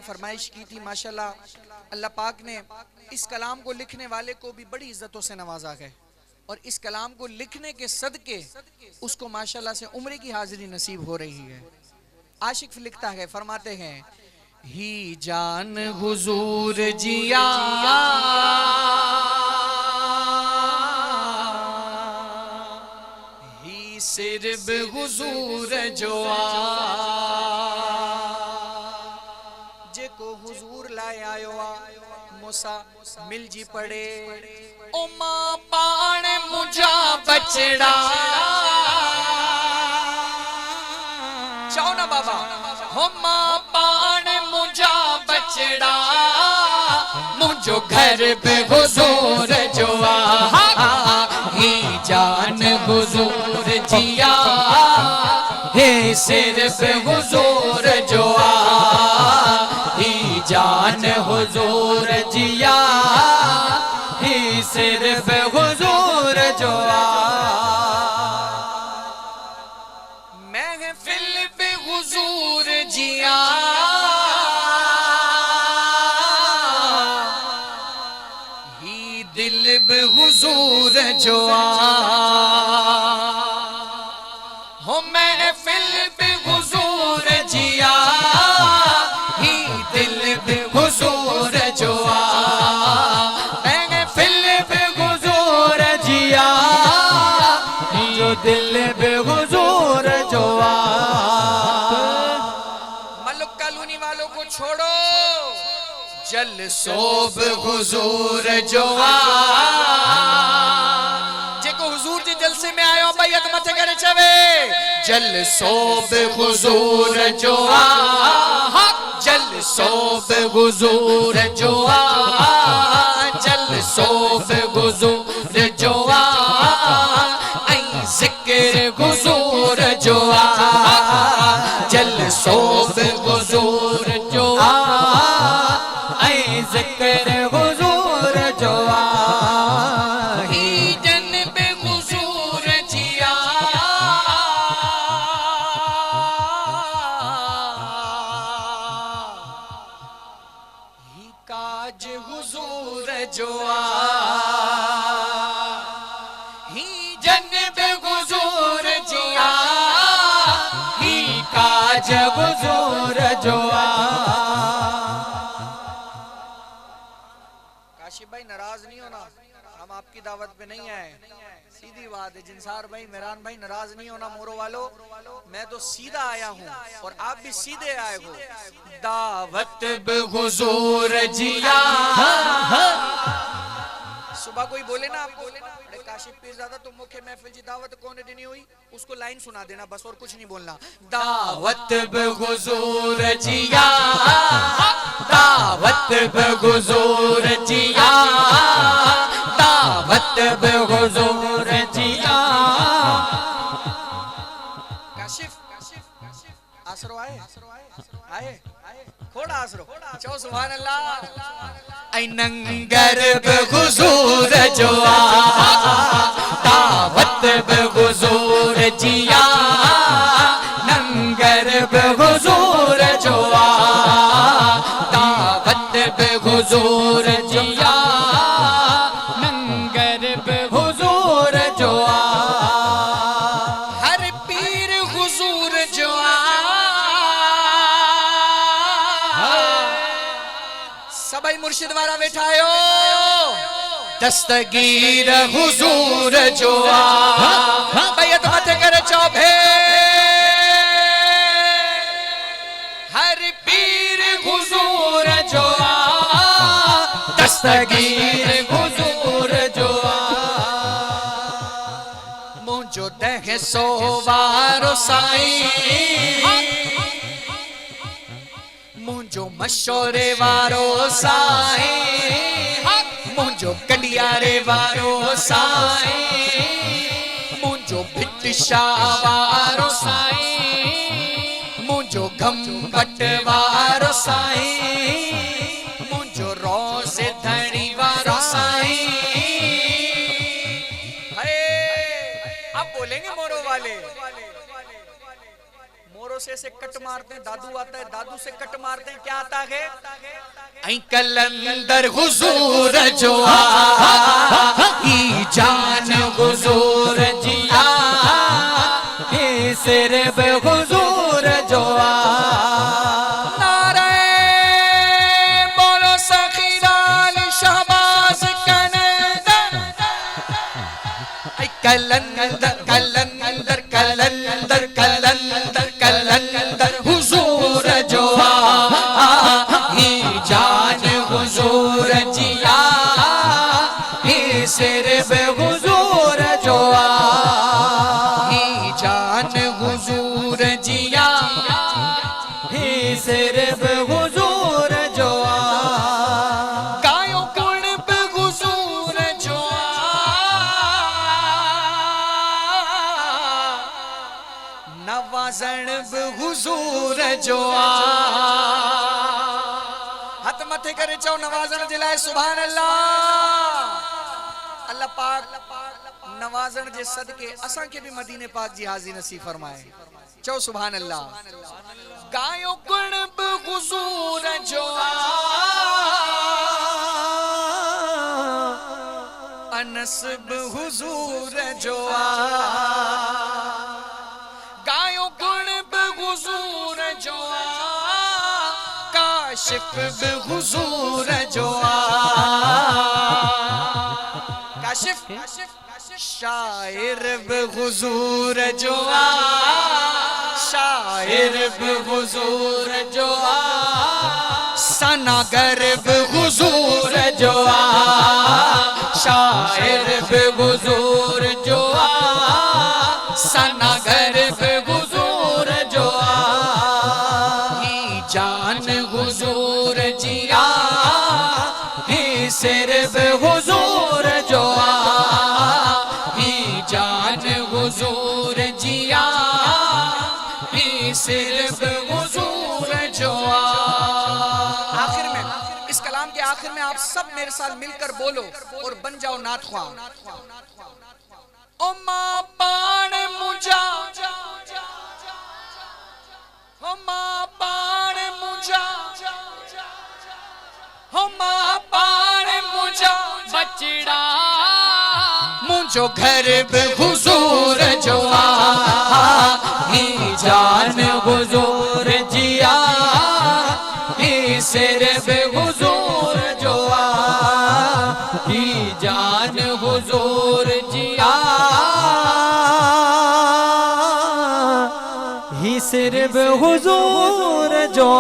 फरमाइश की थी। माशाल्लाह अल्लाह पाक ने इस कलाम को लिखने वाले को भी बड़ी इज्जतों से नवाजा है और इस कलाम को लिखने के सदके उसको माशाल्लाह से उम्रे की हाजिरी नसीब हो रही है। आशिक लिखता है, फरमाते हैं, ही जान हुजूर जिया ही सिर्फ हुजूर जोआ जे को हुजूर लाए आयो मूसा मिल जी पड़े ओ मां पाण मुझा बचड़ा चाओ ना बाबा हो मां पाण मुझा बचड़ा मुझो घर पे हुजूर जोआ ही जान हुजूर जिया हे सिर्फ हुजूर जोआ ही जान हुजूर जिया ही सिर्फ हुजूर जोआ महफिल पे हुजूर जिया ही दिल पे हुजूर जोआ हो महफिल पे हुजूर जिया ही दिल पे हुजूर जोआ महफिल पे हुजूर जिया जो दिल पे हुजूर जोआ। मलक कॉलोनी वालों को छोड़ो जल सोब हुजूर जोआ जेको हुजूर जे जलसे में आयो बैयत मथे करे चवे जल सोब हुजूर जोआ जल सोब हुजूर जोआ जल सोब हुजूर जोआ ऐ जिक्र हुजूर जोआ जल सोब हुजूर जोआ ऐ जिक्र हुजूर जोआ ही जन पे हुजूर जिया ही काज हुजूर जोआ ही जन पे हुजूर जिया ही काज हुजूर जोआ। काशिफ भाई नाराज नहीं होना, हम आपकी दावत पे नहीं आए, सीधी बात है। जिनसार भाई, मेहरान भाई, नाराज नहीं होना मोरो वालों, मैं तो सीधा आया हूँ और आप भी सीधे आए हो। दावत बे हुजूर जिया सुबह कोई बोले ना आपको काशिफ पीरजादा तुम मुख्य महफिल की दावत कौन देनी हुई उसको लाइन सुना देना बस और कुछ नहीं बोलना। दावत बे हुजूर जिया दावत बे हुजूर जिया दावत बे हुजूर जिया। काशिफ आसरो आए आए थोड़ा आसरो चो सुभान अल्लाह। ऐ नंगर बे हुजूर जोआ दावत बे हुजूर जिया नंगर बे हुजूर जोआ दावत बे हुजूर जिया नंगर बे हुजूर जोआ हर पीर हुजूर जोआ सबई मुर्शिद वाला बैठायो दस्तगीर हुजूर जोआ बैयत मथे करे चौभे हर पीर हुजूर जोआ दस्तगीर हुजूर जोआ मुझो दह सोवारो साईं मुझो मशोरे वारो साईं मुझो कडियारे वारो साईं मुझो भिटशा वारो साईं मुझो घमबट वारो साईं मुझो रोज़े धणी वारो साईं। अब बोलेंगे मोरो वाले पड़ोसे से कट मारते हैं, दादू आता है, दादू से कट मारते हैं, क्या आता है? ऐ कलंदर हुजूर जो आई जान हुजूर जिया ही सिर्फ हुजूर जो नारे बोलो सखीराल शहबाज कलंदर। ऐ कलंदर कलंदर कलंदर कलंदर कलंदर हुजूर जो आई जान हुजूर जिया ही सिर्फ हुजूर जो आई जान हुजूर जिया ही सिर्फ हुजूर जो गायों कुणब हुजूर जो नवाजन हुजूर जो हथ मथे करे चओ नवाजन जे लाइ सुभान अल्लाह। अल्लाह पाक नवाजन जे सदके असां के भी मदीने पाक जी हाज़ी नसीब फरमाए। चओ सुभान अल्लाह। गायो कुणब हुजूर जो अनसब हुजूर जो गायो कुणब हुजूर जो काशिफ हुजूर जो काशिफ शायर हुजूर जो शायर हुजूर जो सनागर हुजूर जो शायर हुजूर जो सनागर हुजूर जो ही जान हुजूर जिया ही सिर्फ हुजूर जो ही जान हुजूर जिया ही सिर्फ हुजूर जो आखिर में इस कलाम के आखिर में आप सब मेरे साथ मिलकर बोलो और बन जाओ नात ख्वां। ओ मां पाण मुझा हो मां पाण मुझा हो मां पाण मुझा बचड़ा मुझो घर हुजूर जो ही जान हुजूर जिया ही सिर्फ हुजूर जो ही जान हुजूर जिया ही सिर्फ हुजूर जो